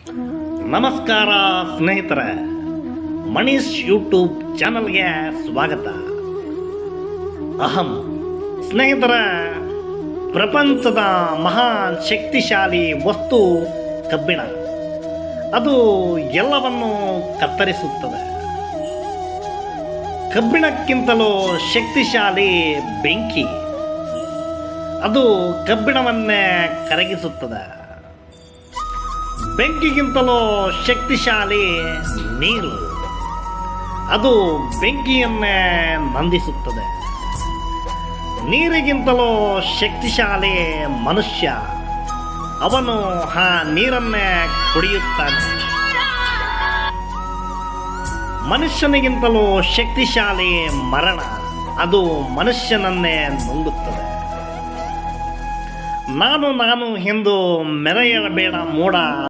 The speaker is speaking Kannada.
ನಮಸ್ಕಾರ ಸ್ನೇಹಿತರೆ, ಮನೀಶ್ ಯೂಟ್ಯೂಬ್ ಚಾನಲ್ಗೆ ಸ್ವಾಗತ. ಸ್ನೇಹಿತರ, ಪ್ರಪಂಚದ ಮಹಾನ್ ಶಕ್ತಿಶಾಲಿ ವಸ್ತು ಕಬ್ಬಿಣ. ಅದು ಎಲ್ಲವನ್ನು ಕತ್ತರಿಸುತ್ತದೆ. ಕಬ್ಬಿಣಕ್ಕಿಂತಲೂ ಶಕ್ತಿಶಾಲಿ ಬೆಂಕಿ. ಅದು ಕಬ್ಬಿಣವನ್ನೇ ಕರಗಿಸುತ್ತದೆ. ಬೆಂಕಿಗಿಂತಲೂ ಶಕ್ತಿಶಾಲಿ ನೀರು. ಅದು ಬೆಂಕಿಯನ್ನೇ ನಂದಿಸುತ್ತದೆ. ನೀರಿಗಿಂತಲೂ ಶಕ್ತಿಶಾಲಿ ಮನುಷ್ಯ. ಅವನು ಆ ನೀರನ್ನೇ ಕುಡಿಯುತ್ತಾನೆ. ಮನುಷ್ಯನಿಗಿಂತಲೂ ಶಕ್ತಿಶಾಲಿ ಮರಣ. ಅದು ಮನುಷ್ಯನನ್ನೇ ನುಂಗುತ್ತದೆ. ನಾನು ಎಂದು ಮೆರೆಯಬೇಡ ಮೋಡ.